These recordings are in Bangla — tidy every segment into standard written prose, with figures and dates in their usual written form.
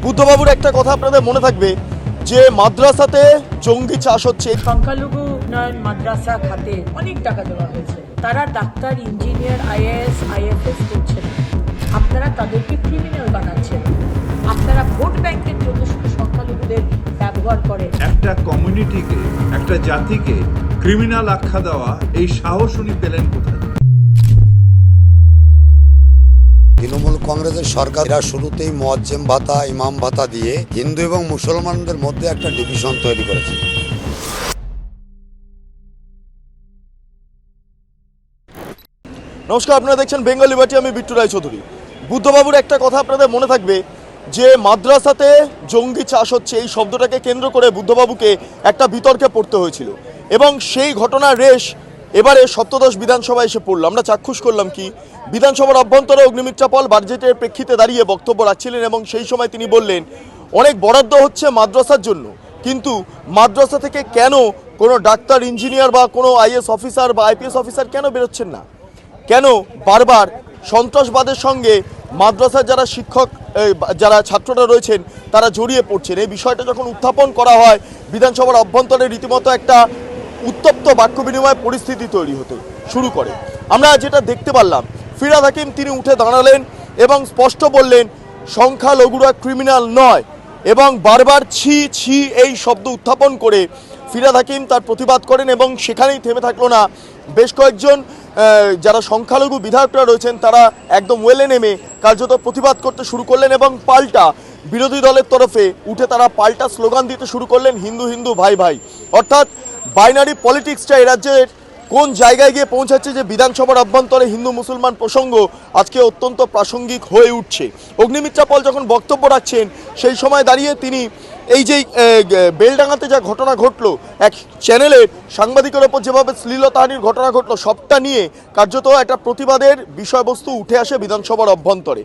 বুদ্ধবাবুর একটা কথা আপনাদের মনে থাকবে যে মাদ্রাসাতে জঙ্গি চাষ হচ্ছে। সংখ্যালঘু উন্নয়ন মাদ্রাসা খাতে অনেক টাকা দেওয়া হয়েছে, তারা ডাক্তার, ইঞ্জিনিয়ার, আইএএস, আইএফএস করছেন, আপনারা তাদেরকে ক্রিমিনাল বানাচ্ছেন। আপনারা ভোট ব্যাংকের জন্য শুধু সংখ্যালঘুদের ব্যবহার করেন। একটা কমিউনিটিকে, একটা জাতিকে ক্রিমিনাল আখ্যা দেওয়া, এই সাহস উনি পেলেন কোথায়? তৃণমূল কংগ্রেসের সরকার এরা শুরুতেই মুয়াজ্জেম ভাতা, ইমাম ভাতা দিয়ে হিন্দু এবং মুসলমানদের মধ্যে একটা ডিভিশন তৈরি করেছে। নমস্কার, আপনারা দেখছেন বেঙ্গল লিবার্টি, আমি বিট্টু রায়চৌধুরী। বুদ্ধবাবুর একটা কথা আপনাদের মনে থাকবে যে মাদ্রাসাতে জঙ্গি চাষ হচ্ছে, এই শব্দটাকে কেন্দ্র করে বুদ্ধবাবুকে একটা বিতর্কে পড়তে হয়েছিল এবং সেই ঘটনার রেশ এবারে সপ্তদশ বিধানসভায় এসে পড়লো। আমরা চাক্ষুষ করলাম কি বিধানসভার অভ্যন্তরে অগ্নিমিত্রা পল বাজেটের প্রেক্ষিতে দাঁড়িয়ে বক্তব্য রাখছিলেন এবং সেই সময় তিনি বললেন অনেক বরাদ্দ হচ্ছে মাদ্রাসার জন্য, কিন্তু মাদ্রাসা থেকে কেন কোনো ডাক্তার, ইঞ্জিনিয়ার বা কোনো আইএস অফিসার বা আইপিএস অফিসার কেন বেরোচ্ছেন না? কেন বারবার সন্ত্রাসবাদের সঙ্গে মাদ্রাসার যারা শিক্ষক, যারা ছাত্ররা রয়েছেন তারা জড়িয়ে পড়ছেন? এই বিষয়টা যখন উত্থাপন করা হয় বিধানসভার অভ্যন্তরে রীতিমতো একটা উত্তপ্ত বাক্য বিনিময় পরিস্থিতি তৈরি হতে শুরু করে। আমরা যেটা দেখতে পারলাম, ফিরহাদ হাকিম তিনি উঠে দাঁড়ালেন এবং স্পষ্ট বললেন সংখ্যালঘুরা ক্রিমিনাল নয়, এবং বারবার ছি ছি এই শব্দ উত্থাপন করে ফিরহাদ হাকিম তার প্রতিবাদ করেন এবং সেখানেই থেমে থাকলো না। বেশ কয়েকজন যারা সংখ্যালঘু বিধায়করা রয়েছেন তারা একদম ওয়েলে নেমে কার্যত প্রতিবাদ করতে শুরু করলেন এবং পাল্টা বিরোধী দলের তরফে উঠে তারা পাল্টা স্লোগান দিতে শুরু করলেন, হিন্দু হিন্দু ভাই ভাই। অর্থাৎ বাইনারি পলিটিক্সটা এ রাজ্যের কোন জায়গায় গিয়ে পৌঁছাচ্ছে যে বিধানসভার অভ্যন্তরে হিন্দু মুসলমান প্রসঙ্গ আজকে অত্যন্ত প্রাসঙ্গিক হয়ে উঠছে। অগ্নিমিত্রা পল যখন বক্তব্য রাখছেন সেই সময় দাঁড়িয়ে তিনি এই যে বেলডাঙ্গাতে যা ঘটনা ঘটলো, এক চ্যানেলের সাংবাদিকের ওপর যেভাবে শ্লীলতাহানির ঘটনা ঘটলো, সবটা নিয়ে কার্যত একটা প্রতিবাদের বিষয়বস্তু উঠে আসে বিধানসভার অভ্যন্তরে।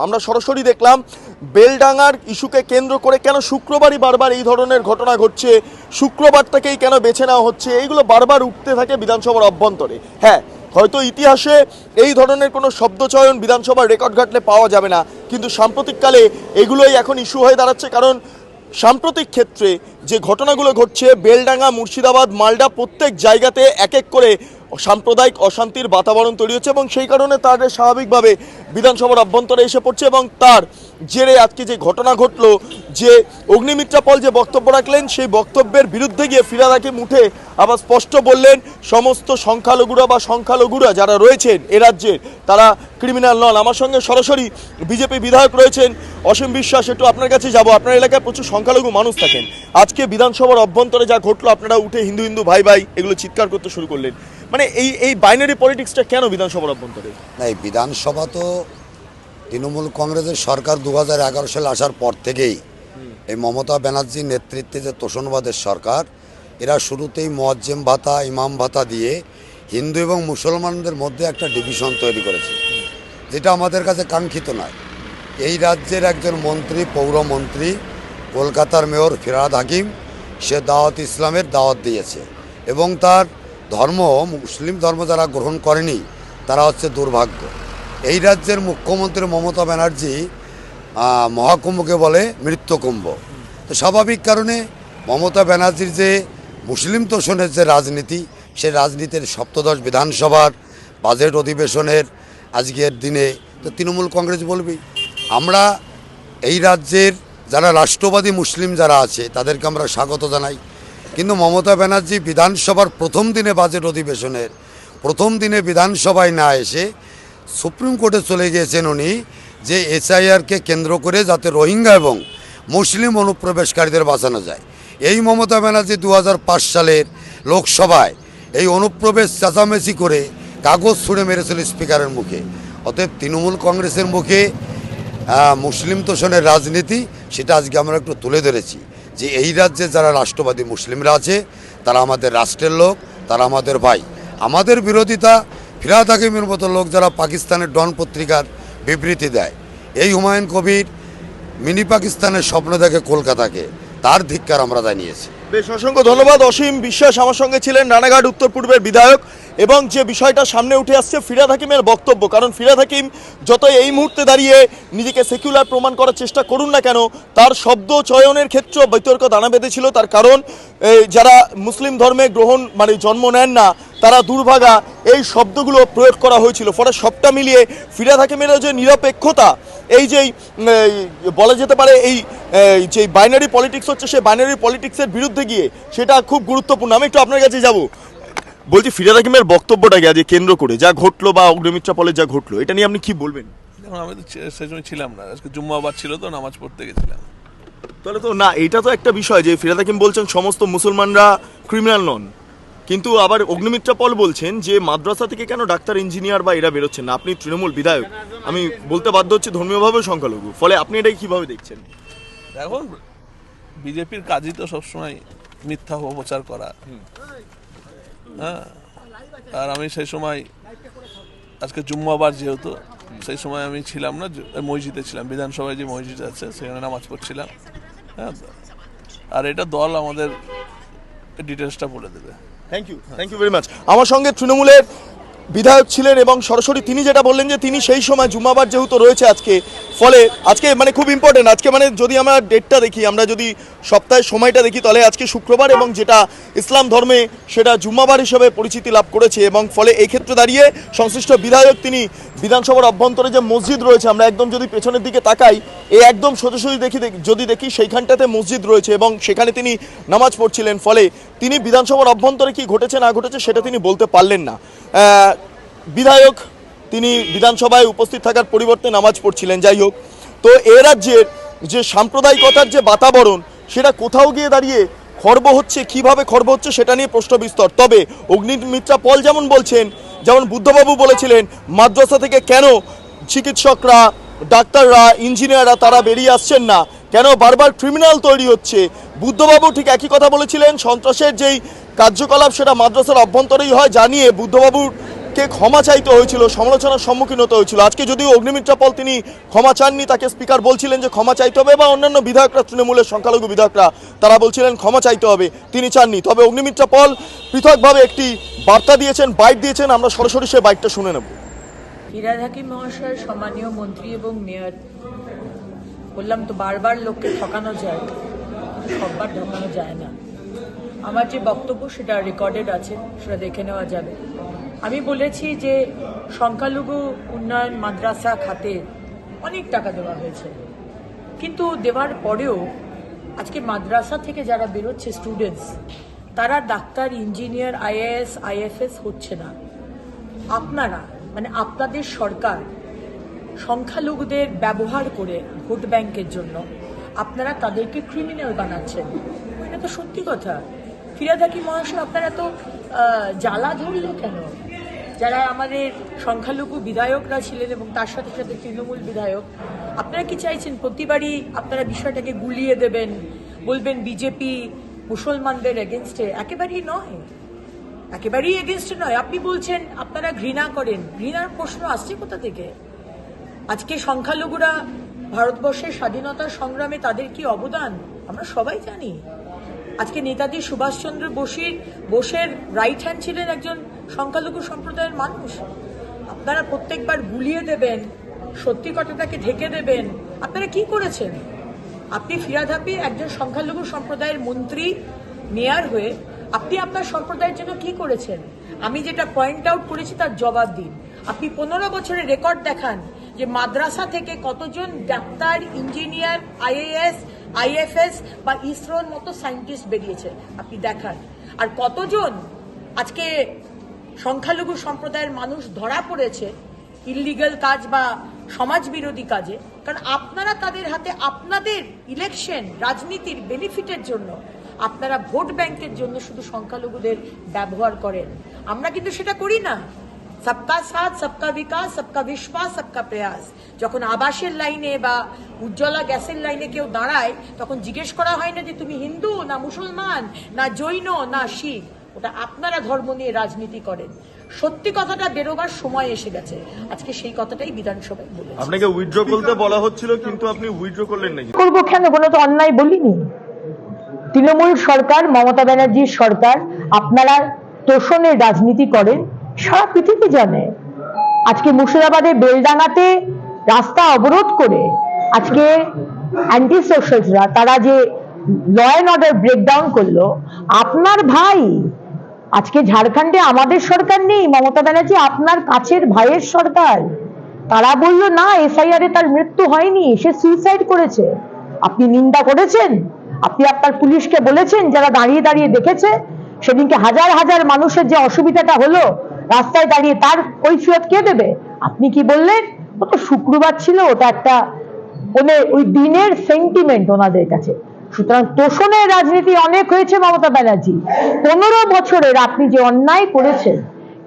আমরা সরাসরি দেখলাম বেলডাঙ্গার ইস্যুকে কেন্দ্র করে কেন শুক্রবারই বারবার এই ধরনের ঘটনা ঘটছে, শুক্রবারটাকেই কেন বেছে নেওয়া হচ্ছে, এইগুলো বারবার উঠতে থাকে বিধানসভার অভ্যন্তরে। হ্যাঁ, হয়তো ইতিহাসে এই ধরনের কোনো শব্দচয়ন বিধানসভার রেকর্ড ঘাটলে পাওয়া যাবে না, কিন্তু সাম্প্রতিককালে এগুলোই এখন ইস্যু হয়ে দাঁড়াচ্ছে। কারণ সাম্প্রতিক ক্ষেত্রে যে ঘটনাগুলো ঘটছে, বেলডাঙ্গা, মুর্শিদাবাদ, মালদা, প্রত্যেক জায়গাতে এক এক করে সাম্প্রদায়িক অশান্তির বাতাবরণ তৈরি হচ্ছে এবং সেই কারণে তাদের স্বাভাবিকভাবে বিধানসভার অভ্যন্তরে এসে পড়ছে। এবং তার জেরে আজকে যে ঘটনা ঘটলো, যে অগ্নিমিত্রা পল যে বক্তব্য রাখলেন সেই বক্তব্যের বিরুদ্ধে গিয়ে ফিরহাদ হাকিম উঠে আবার স্পষ্ট বললেন সমস্ত সংখ্যালঘুরা যারা রয়েছেন এ রাজ্যের তারা ক্রিমিনাল নন। আমার সঙ্গে সরাসরি বিজেপি বিধায়ক রয়েছেন অসীম বিশ্বাস। একটু আপনার কাছে যাব, আপনার এলাকায় প্রচুর সংখ্যালঘু মানুষ থাকেন, আজকে বিধানসভার অভ্যন্তরে যা ঘটলো আপনারা উঠে হিন্দু হিন্দু ভাই ভাই এগুলো চিৎকার করতে শুরু করলেন, মানে এই বাইনারি পলিটিক্সটা কেন বিধানসভার অভ্যন্তরে? না, এই বিধানসভা তো তৃণমূল কংগ্রেসের সরকার 2011 সালে আসার পর থেকেই এই মমতা ব্যানার্জির নেতৃত্বে যে তোষণবাদের সরকার, এরা শুরুতেই মুয়াজ্জেম ভাতা, ইমাম ভাতা দিয়ে হিন্দু এবং মুসলমানদের মধ্যে একটা ডিভিশন তৈরি করেছে, যেটা আমাদের কাছে কাঙ্ক্ষিত নয়। এই রাজ্যের একজন মন্ত্রী, পৌরমন্ত্রী, কলকাতার মেয়র ফিরহাদ হাকিম, সে দাওয়াত ইসলামের দাওয়াত দিয়েছে এবং তার ধর্ম, মুসলিম ধর্ম যারা গ্রহণ করেনি তারা হচ্ছে দুর্ভাগ্য। এই রাজ্যের মুখ্যমন্ত্রী মমতা ব্যানার্জি মহাকুম্ভকে বলে মৃত্যুকুম্ভ। তো স্বাভাবিক কারণে মমতা ব্যানার্জির যে মুসলিম তোষণের যে রাজনীতি, সেই রাজনীতির সপ্তদশ বিধানসভার বাজেট অধিবেশনের আজকের দিনে তো তৃণমূল কংগ্রেস বলবেই। আমরা এই রাজ্যের যারা রাষ্ট্রবাদী মুসলিম যারা আছে তাদেরকে আমরা স্বাগত জানাই, কিন্তু মমতা ব্যানার্জি বিধানসভার প্রথম দিনে, বাজেট অধিবেশনের প্রথম দিনে বিধানসভায় না এসে সুপ্রিম কোর্টে চলে গিয়েছেন উনি, যে এসআইআরকে কেন্দ্র করে যাতে রোহিঙ্গা এবং মুসলিম অনুপ্রবেশকারীদের বাঁচানো যায়। এই মমতা ব্যানার্জি 2005 সালের লোকসভায় এই অনুপ্রবেশ চেঁচামেচি করে কাগজ ছুঁড়ে মেরেছিল স্পিকারের মুখে। অতএব তৃণমূল কংগ্রেসের মুখে মুসলিম তোষণের রাজনীতি, সেটা আজকে আমরা একটু তুলে ধরেছি যে এই রাজ্যে যারা রাষ্ট্রবাদী মুসলিমরা আছে তারা আমাদের রাষ্ট্রের লোক, তারা আমাদের ভাই। আমাদের বিরোধিতা ফিরহাদ হাকিমের মতো লোক যারা পাকিস্তানের ডন পত্রিকার বিবৃতি দেয়, এই হুমায়ুন কবির মিনি পাকিস্তানের স্বপ্ন দেখে কলকাতাকে, তার ধিক্কার আমরা জানিয়েছি। বেশ, অসংখ্য ধন্যবাদ। অসীম বিশ্বাস আমার সঙ্গে ছিলেন, রানাঘাট উত্তর পূর্বের বিধায়ক। এবং যে বিষয়টা সামনে উঠে আসছে ফিরহাদ হাকিমের বক্তব্য, কারণ ফিরহাদ হাকিম যত এই মুহূর্তে দাঁড়িয়ে নিজেকে সেকুলার প্রমাণ করার চেষ্টা করুন না কেন, তার শব্দ চয়নের ক্ষেত্রে বিতর্ক দানা বেঁধেছিল। তার কারণ যারা মুসলিম ধর্মে জন্ম নেন না, তারা দুর্ভাগা, এই শব্দগুলো প্রয়োগ করা হয়েছিল। ফলে সবটা মিলিয়ে ফিরহাদ হাকিমের যে নিরপেক্ষতা, এই যেই বলা যেতে পারে এই যে বাইনারি পলিটিক্স হচ্ছে, সেই বাইনারি পলিটিক্সের বিরুদ্ধে গিয়ে সেটা খুব গুরুত্বপূর্ণ। আমি একটু আপনার কাছে যাব, বলছি ফিরহাদ হাকিমের বক্তব্যটাকে আজ কেন্দ্র করে যা ঘটলো বা অগ্নিমিত্রা পলে যা ঘটলো, এটা নিয়ে আপনি কি বলবেন? দেখুন, আমি তো সেই সময় ছিলাম না, আজকে জুম্মাবার ছিল তো নামাজ পড়তে গেছিলাম। তাহলে তো না, এটা তো একটা বিষয় যে ফিরহাদ হাকিম বলছেন সমস্ত মুসলমানরা ক্রিমিনাল নন, কিন্তু আবার অগ্নিমিত্রা পল বলছেন যে মাদ্রাসা থেকে কেন ডাক্তার, ইঞ্জিনিয়ার বা এরা বেরোচ্ছেন না। আপনি তৃণমূল বিধায়ক, আমি বলতে বাধ্য হচ্ছি ধর্মীয়ভাবেও সংখ্যালঘু, ফলে আপনি এটাই কিভাবে দেখছেন? এখন বিজেপির কাজই তো সবসময় মিথ্যা অপপ্রচার করা। হ্যাঁ, আর আমি সেই সময় আজকে জুম্মাবার যেহেতু, সেই সময় আমি ছিলাম না, মসজিদে ছিলাম, বিধানসভায় যে মসজিদ আছে সেখানে নামাজ পড়ছিলাম। হ্যাঁ, আর এটা দল আমাদের ডিটেলসটা বলে দেবে। Thank you very much. আমার সঙ্গে তৃণমূলের বিধায়ক ছিলেন এবং সরাসরি তিনি যেটা বললেন যে তিনি সেই সময় জুম্মাবার যেহেতু রয়েছে আজকে, ফলে আজকে খুব ইম্পর্টেন্ট, আজকে যদি আমরা ডেটটা দেখি, আমরা যদি সপ্তাহের সময়টা দেখি, তাহলে আজকে শুক্রবার, এবং যেটা ইসলাম ধর্মে সেটা জুম্মাবার হিসেবে পরিচিতি লাভ করেছে। এবং ফলে এই ক্ষেত্রে দাঁড়িয়ে সংশ্লিষ্ট বিধায়ক তিনি বিধানসভার অভ্যন্তরে যে মসজিদ রয়েছে, আমরা একদম যদি পেছনের দিকে তাকাই, এই একদম সোজাসুজি যদি দেখি সেইখানটাতে মসজিদ রয়েছে এবং সেখানে তিনি নামাজ পড়ছিলেন। ফলে তিনি বিধানসভার অভ্যন্তরে কি ঘটেছে না ঘটেছে সেটা তিনি বলতে পারলেন না। বিধায়ক তিনি বিধানসভায় উপস্থিত থাকার পরিবর্তে নামাজ পড়ছিলেন। যাই হোক, তো এ রাজ্যের যে সাম্প্রদায়িকতার যে বাতাবরণ, সেটা কোথাও গিয়ে দাঁড়িয়ে খর্ব হচ্ছে, কিভাবে খর্ব হচ্ছে সেটা নিয়ে প্রশ্ন বিস্তর। তবে অগ্নিমিত্রা পল যেমন বলছেন, যেমন বুদ্ধবাবু বলেছিলেন, মাদ্রাসা থেকে কেন চিকিৎসকরা, ডাক্তাররা, ইঞ্জিনিয়াররা তারা বেরিয়ে আসছেন না, কেন বারবার ক্রিমিনাল তৈরি হচ্ছে, বুদ্ধবাবু ঠিক একই কথা বলেছিলেন। সন্ত্রাসের যেই কার্যকলাপ সেটা মাদ্রাসার অভ্যন্তরেই হয়, জানিয়ে বুদ্ধবাবুকে ক্ষমা চাইতে হয়েছিল, সমালোচনার সম্মুখীন হতে হয়েছিল। আজকে যদিও অগ্নিমিত্রা পল তিনি ক্ষমা চাননি, তাকে স্পিকার বলছিলেন যে ক্ষমা চাইতে হবে, বা অন্যান্য বিধায়করা, তৃণমূলের সংখ্যালঘু বিধায়করা তারা বলছিলেন ক্ষমা চাইতে হবে, তিনি চাননি। তবে অগ্নিমিত্রা পল পৃথকভাবে একটি বার্তা দিয়েছেন, বাইট দিয়েছেন, আমরা সরাসরি সে বাইটটা শুনে নেব। ফিরহাদ হাকিম মহাশয় সম্মানীয় মন্ত্রী এবং মেয়র, বললাম তো বারবার লোককে ঠকানো যায়, সববার ঠকানো যায় না। আমার যে বক্তব্য সেটা রেকর্ডেড আছে, সেটা দেখে নেওয়া যাবে। আমি বলেছি যে সংখ্যালঘু উন্নয়ন মাদ্রাসা খাতে অনেক টাকা দেওয়া হয়েছে, কিন্তু দেওয়ার পরেও আজকে মাদ্রাসা থেকে যারা বেরোচ্ছে স্টুডেন্টস, তারা ডাক্তার, ইঞ্জিনিয়ার, আইএএস, আইএফএস হচ্ছে না। আপনাদের সরকার সংখ্যালঘুদের ব্যবহার করে ভোট ব্যাংকের জন্য আপনারা তাদেরকে ক্রিমিনাল বানাচ্ছেন। এটা তো সত্যি কথা। ফিরহাদ হাকিম মহাশয়, আপনারা তো জ্বালা ধরলো কেন? যারা আমাদের সংখ্যালঘু বিধায়করা ছিলেন এবং তার সাথে সাথে তৃণমূল বিধায়ক, আপনারা কি চাইছেন প্রতিবারই আপনারা বিষয়টাকে গুলিয়ে দেবেন, বলবেন বিজেপি মুসলমানদের এগেনস্টে? একেবারেই নয়, একেবারেই এগেনস্টে নয়। আপনি বলছেন আপনারা ঘৃণা করেন, ঘৃণার প্রশ্ন আসছে কোথা থেকে? আজকে সংখ্যালঘুরা ভারতবর্ষের স্বাধীনতার সংগ্রামে তাদের কি অবদান আমরা সবাই জানি। আজকে নেতাজি সুভাষচন্দ্র বোসের রাইট হ্যান্ড ছিলেন একজন সংখ্যালঘু সম্প্রদায়ের মানুষ। আপনারা প্রত্যেকবার গুলিয়ে দেবেন, সত্যি কথাটাকে ঢেকে দেবেন। আপনারা কি করেছেন? আপনি ফিরহাদ হাকিম একজন সংখ্যালঘু সম্প্রদায়ের মন্ত্রী, মেয়র হয়ে আপনি আপনার সম্প্রদায়ের জন্য কি করেছেন? আমি যেটা পয়েন্ট আউট করেছি তার জবাব দিন। আপনি 15 বছরের রেকর্ড দেখান যে মাদ্রাসা থেকে কতজন ডাক্তার, ইঞ্জিনিয়ার, আইএএস, আইএফএস বা ইসরোর মতো সায়েন্টিস্ট বেরিয়েছে, আপনি দেখান। আর কতজন আজকে সংখ্যালঘু সম্প্রদায়ের মানুষ ধরা পড়েছে ইললিগাল কাজ বা সমাজ বিরোধী কাজে, কারণ আপনারা তাদের হাতে আপনাদের ইলেকশন রাজনীতির বেনিফিটের জন্য, আপনারা ভোট ব্যাংকের জন্য শুধু সংখ্যালঘুদের ব্যবহার করেন। আমরা কিন্তু সেটা করি না। সবকা সাথ, সবকা বিকাশ, সবকা বিশ্বাস, সবকা প্রয়াস। যখন আবাসের লাইনে বা উজ্জ্বলা গ্যাসের লাইনে কেউ দাঁড়ায়, তখন জিজ্ঞেস করা হয় না যে তুমি হিন্দু না মুসলমান না জৈন না শিখ। ওটা আপনারা ধর্ম নিয়ে রাজনীতি করেন। সত্যি কথাটা বেরোবার সময় এসে গেছে। আজকে সেই কথাটাই বিধানসভায় বলেছি। আপনাকে উইথড্র করতে বলা হচ্ছিল, কিন্তু আপনি উইথড্র করলেন না। করবো কেন? কোনো তো অন্যায় বলিনি। তৃণমূল সরকার, মমতা ব্যানার্জির সরকার, আপনারা তোষণের রাজনীতি করেন, সারা পৃথিবী জানে। আজকে মুর্শিদাবাদের বেলডাঙ্গাতে রাস্তা অবরোধ করে আজকে অ্যান্টি সোশ্যালরা তারা যে ল অ্যান্ড অর্ডার ব্রেকডাউন করলো, আপনার ভাই, আজকে ঝাড়খণ্ডে আমাদের সরকার নেই, মমতা ব্যানার্জি আপনার কাছের ভাইয়ের সরকার, তারা বলল না এসআইআর এ তার মৃত্যু হয়নি, সে সুইসাইড করেছে। আপনি নিন্দা করেছেন? আপনি আপনার পুলিশকে বলেছেন যারা দাঁড়িয়ে দাঁড়িয়ে দেখেছে সেদিনকে হাজার হাজার মানুষের যে অসুবিধাটা হলো রাস্তায় দাঁড়িয়ে, তার কৈফিয়ত কে দেবে? আপনি কি বললেন? ও তো শুক্রবার ছিল, ওটা একটা ওই দিনের সেন্টিমেন্ট ওনাদের কাছে। সুতরাং তোষণের রাজনীতি অনেক হয়েছে মমতা ব্যানার্জি। 15 বছরের আপনি যে অন্যায় করেছেন,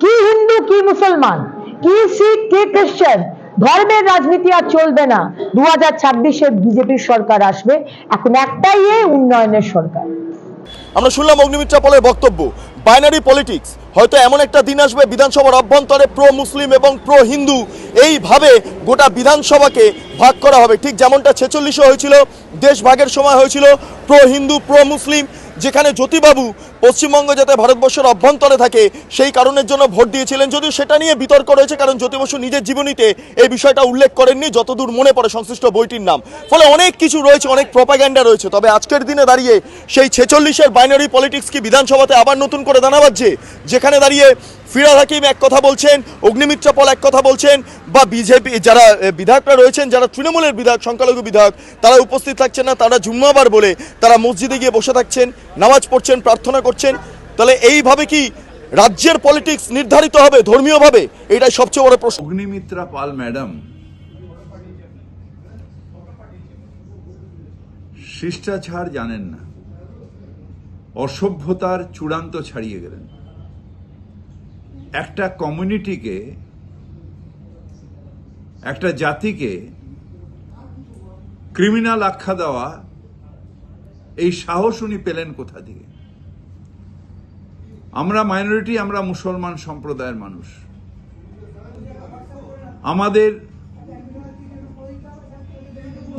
কি হিন্দু কি মুসলমান, কি শিখ কি খ্রিস্টান, ধর্মের রাজনীতি আর চলবে না। 2026-এ বিজেপির সরকার আসবে, এখন একটাই উন্নয়নের সরকার। আমরা শুনলাম অগ্নিমিত্রা পলের বক্তব্য। বাইনারি পলিটিক্স, হয়তো এমন একটা দিন আসবে বিধানসভার অভ্যন্তরে প্রো মুসলিম এবং প্রো হিন্দু এইভাবে গোটা বিধানসভাকে ভাগ করা হবে, ঠিক যেমনটা 46-এ হয়েছিল, দেশ ভাগের সময় হয়েছিল প্রো হিন্দু প্রো মুসলিম, যেখানে জ্যোতিবাবু পশ্চিমবঙ্গ যাতে ভারতবর্ষের অভ্যন্তরে থাকে সেই কারণের জন্য ভোট দিয়েছিলেন। যদিও সেটা নিয়ে বিতর্ক রয়েছে, কারণ জ্যোতি বসু নিজের জীবনীতে এই বিষয়টা উল্লেখ করেননি যতদূর মনে পড়ে সংশ্লিষ্ট বইটির নাম। ফলে অনেক কিছু রয়েছে, অনেক প্রপাগ্যান্ডা রয়েছে। তবে আজকের দিনে দাঁড়িয়ে সেই 46-এর বাইনারি পলিটিক্স কি বিধানসভাতে আবার নতুন করে দানা বাজছে, যেখানে দাঁড়িয়ে ফিরহাদ হাকিম এক কথা বলছেন, অগ্নিমিত্রা পল এক কথা বলছেন, বা বিজেপি যারা বিধায়করা রয়েছেন, যারা তৃণমূলের বিধায়ক, সংখ্যালঘু বিধায়ক, তারা উপস্থিত থাকছেন না, তারা জুম্মাবার বলে তারা মসজিদে গিয়ে বসে থাকছেন, নামাজ পড়ছেন, প্রার্থনা করছেন। তাহলে এইভাবে কি রাজ্যের পলিটিক্স নির্ধারিত হবে ধর্মীয়ভাবে? এটাই সবচেয়ে বড় প্রশ্ন। অগ্নিমিত্রা পাল ম্যাডাম শিষ্টাচার জানেন না, অসভ্যতার চূড়ান্ত ছাড়িয়ে গেলেন। একটা কমিউনিটিকে, একটা জাতিকে ক্রিমিনাল আখ্যা দেওয়া, এই সাহস উনি পেলেন কোথা থেকে? আমরা মাইনরিটি, আমরা মুসলমান সম্প্রদায়ের মানুষ, আমাদের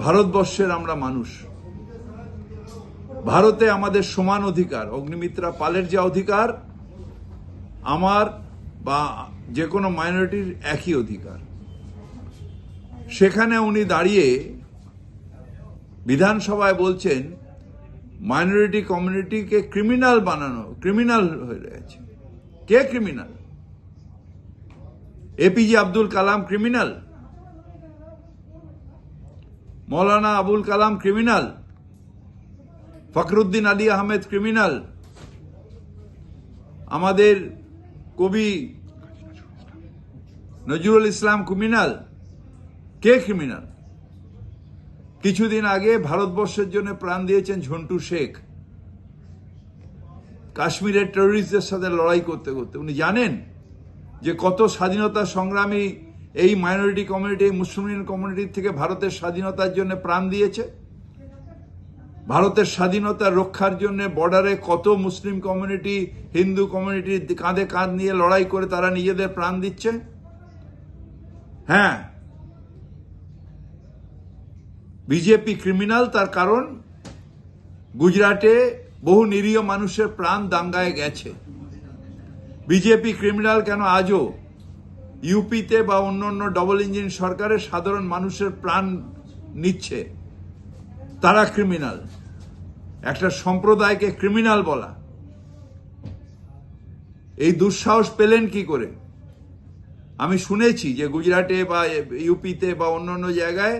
ভারতবর্ষের আমরা মানুষ, ভারতে আমাদের সমান অধিকার। অগ্নিমিত্রা পালের যে অধিকার, আমার বা যে কোনো মাইনরিটির একই অধিকার। সেখানে উনি দাঁড়িয়ে বিধানসভায় বলছেন মাইনরিটি কমিউনিটিকে ক্রিমিনাল বানানো, ক্রিমিনাল হয়ে রয়েছে। কে criminal? APJ Abdul Kalam criminal? Maulana Abul Kalam criminal? Fakhruddin Ali Ahmed criminal? আমাদের কবি নজরুল ইসলাম ক্রিমিনাল? কে ক্রিমিনাল? কিছুদিন আগে ভারতবর্ষের জন্য প্রাণ দিয়েছেন ঝন্টু শেখ, কাশ্মীরের টেররিস্টদের সাথে লড়াই করতে করতে। উনি জানেন যে কত স্বাধীনতা সংগ্রামী এই মাইনরিটি কমিউনিটি, মুসলিম কমিউনিটি থেকে ভারতের স্বাধীনতার জন্য প্রাণ দিয়েছে। ভারতের স্বাধীনতা রক্ষার জন্য বর্ডারে কত মুসলিম কমিউনিটি, হিন্দু কমিউনিটি কাঁধে কাঁধ নিয়ে লড়াই করে তারা নিজেদের প্রাণ দিচ্ছে। হ্যাঁ, বিজেপি ক্রিমিনাল, তার কারণ গুজরাটে বহু নিরীহ মানুষের প্রাণ দাঙ্গায় গেছে। বিজেপি ক্রিমিনাল কেন আজও ইউপিতে বা অন্য ডবল ইঞ্জিন সরকারের সাধারণ মানুষের প্রাণ নিচ্ছে? তারা ক্রিমিনাল। একটা সম্প্রদায়কে ক্রিমিনাল বলা, এই দুঃসাহস পেলেন কি করে? আমি শুনেছি যে গুজরাটে বা ইউপিতে বা অন্য জায়গায়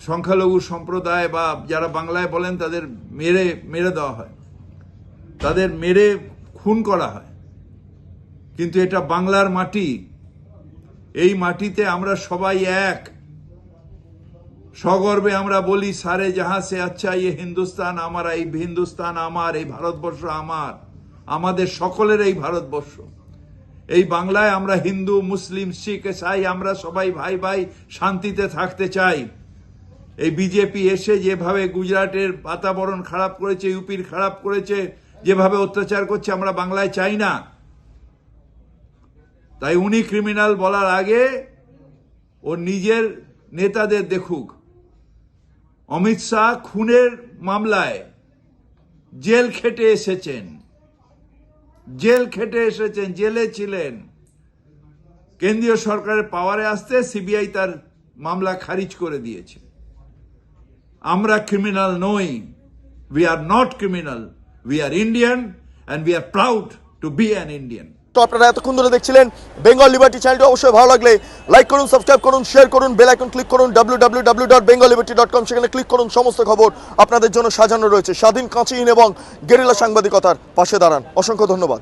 সংখ্যালঘু সম্প্রদায় বা যারা বাংলায় বলেন তাদের মেরে দেওয়া হয়, তাদের মেরে খুন করা হয়। কিন্তু এটা বাংলার মাটি, এই মাটিতে আমরা সবাই এক। সগর্বে আমরা বলি সারে জাহাঁ সে আচ্ছা এই হিন্দুস্তান আমার, এই হিন্দুস্তান আমার, এই ভারতবর্ষ আমার, আমাদের সকলের এই ভারতবর্ষ। এই বাংলায় আমরা হিন্দু মুসলিম শিখ ইসাই আমরা সবাই ভাই ভাই শান্তিতে থাকতে চাই। এই বিজেপি এসে যেভাবে গুজরাটের বাতাবরণ খারাপ করেছে, ইউপির খারাপ করেছে, যেভাবে অত্যাচার করছে, আমরা বাংলায় চাই না। তাই উনি ক্রিমিনাল বলার আগে ও নিজের নেতাদের দেখুক। অমিত শাহ খুনের মামলায় জেল খেটে এসেছেন, জেল খেটে এসেছেন, জেলে ছিলেন। কেন্দ্রীয় সরকারের পাওয়ারে আসতে সিবিআই তার মামলা খারিজ করে দিয়েছে। আমরা ক্রিমিনাল নই, we are not criminal, we are Indian and we are proud to be an Indian. তো আপনারা এতক্ষণ ধরে দেখছিলেন বেঙ্গল লিবার্টি চ্যানেলটি। অবশ্যই ভালো লাগলে লাইক করুন, সাবস্ক্রাইব করুন, শেয়ার করুন, বেল আইকন ক্লিক করুন, www.bengalliberty.com, সেখানে ক্লিক করুন। সমস্ত খবর আপনাদের জন্য সাজানো রয়েছে। স্বাধীন, কাঁচিহীন এবং গেরিলা সাংবাদিকতার পাশে দাঁড়ান। অসংখ্য ধন্যবাদ।